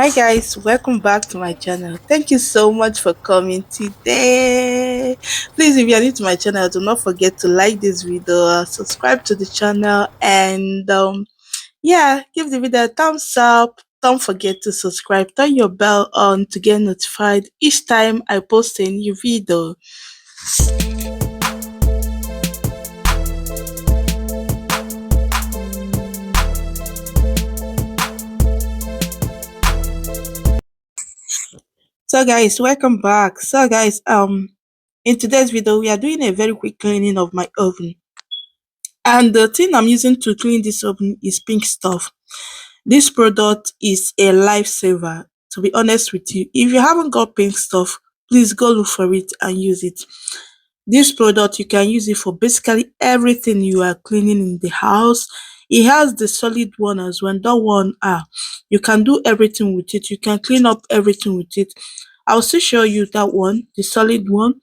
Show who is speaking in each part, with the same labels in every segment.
Speaker 1: Hi guys, welcome back to my channel. Thank you so much for coming today. Please, if you are new to my channel, do not forget to like this video, subscribe to the channel, and yeah, give the video a thumbs up. Don't forget to subscribe, turn your bell on to get notified each time I post a new video. So guys, welcome back. So guys, in today's video we are doing a very quick cleaning of my oven. And the thing I'm using to clean this oven is Pink Stuff. This product is a lifesaver, to be honest with you. If you haven't got Pink Stuff, please go look for it and use it. This product, you can use it for basically everything you are cleaning in the house. It has the solid one as well. That one, you can do everything with it. You can clean up everything with it. I'll still show you that one, the solid one.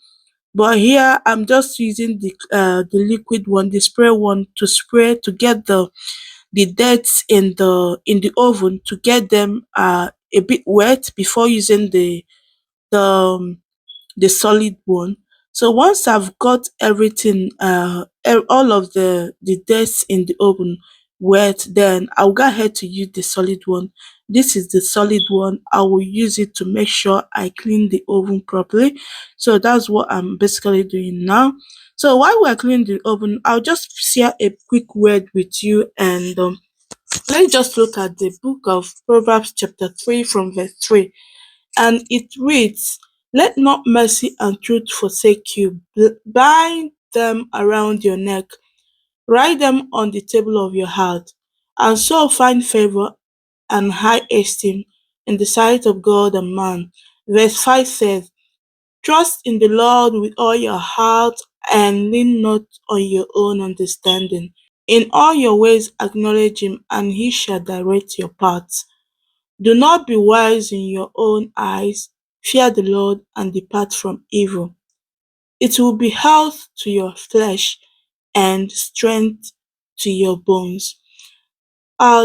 Speaker 1: But here I'm just using the liquid one, the spray one, to spray to get the dirt in the oven, to get them a bit wet before using the the solid one. So once I've got everything, all of the dirt in the oven wet, then I'll go ahead to use the solid one. This is the solid one. I will use it to make sure I clean the oven properly. So that's what I'm basically doing now. So while we're cleaning the oven, I'll just share a quick word with you, and let's just look at the book of Proverbs chapter 3 from verse 3. And it reads, "Let not mercy and truth forsake you. Bind them around your neck. Write them on the table of your heart, and so find favor and high esteem in the sight of God and man." Verse 5 says, "Trust in the Lord with all your heart and lean not on your own understanding. In all your ways acknowledge him, and he shall direct your paths. Do not be wise in your own eyes. Fear the Lord and depart from evil. It will be health to your flesh and strength to your bones."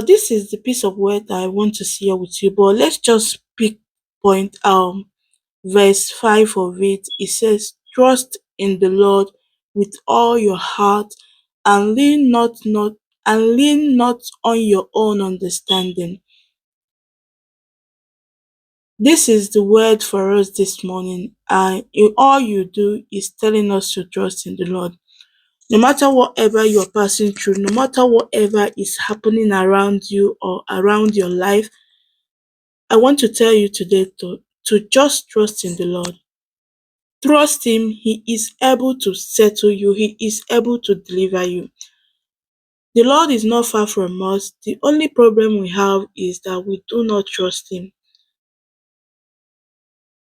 Speaker 1: This is the piece of word that I want to share with you, but let's just pick point verse 5 of it. It says, "Trust in the Lord with all your heart and lean not on your own understanding." This is the word for us this morning. All you do is telling us to trust in the Lord. No matter whatever you're passing through, no matter whatever is happening around you or around your life, I want to tell you today to just trust in the Lord. Trust him. He is able to settle you. He is able to deliver you. The Lord is not far from us. The only problem we have is that we do not trust him.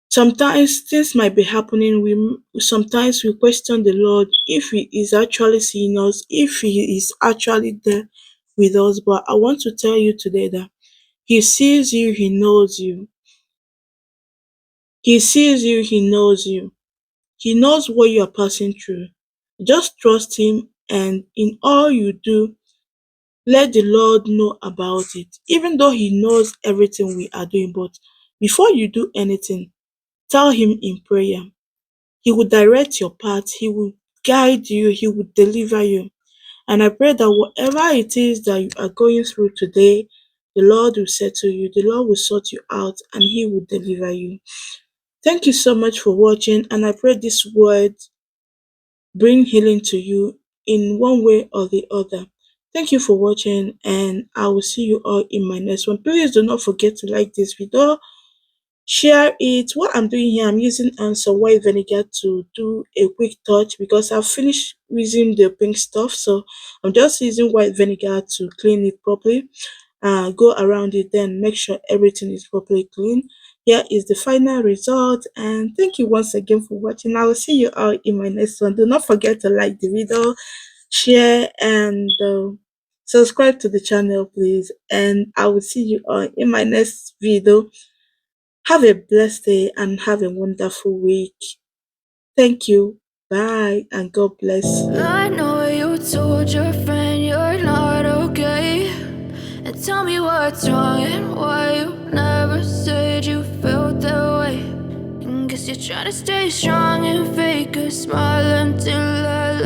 Speaker 1: Sometimes things might be happening. Sometimes we question the Lord if he is actually seeing us, if he is actually there with us. But I want to tell you today that he sees you, he knows you. He sees you, he knows you. He knows what you are passing through. Just trust him, and in all you do, let the Lord know about it. Even though he knows everything we are doing, but before you do anything, tell him in prayer. He will direct your path. He will guide you. He will deliver you. And I pray that whatever it is that you are going through today, the Lord will settle you. The Lord will sort you out, and he will deliver you. Thank you so much for watching. And I pray this word bring healing to you in one way or the other. Thank you for watching, and I will see you all in my next one. Please do not forget to like this video, share it. What I'm doing here, I'm using some white vinegar to do a quick touch because I've finished using the pink stuff. So I'm just using white vinegar to clean it properly. Go around it, then make sure everything is properly clean. Here is the final result, and thank you once again for watching. I will see you all in my next one. Do not forget to like the video, share, and subscribe to the channel, please. And I will see you all in my next video. Have a blessed day and have a wonderful week. Thank you. Bye, and God bless you.
Speaker 2: I know you told your friend you're not okay, and tell me what's wrong and why you never said You're trying to stay strong and fake a smile until I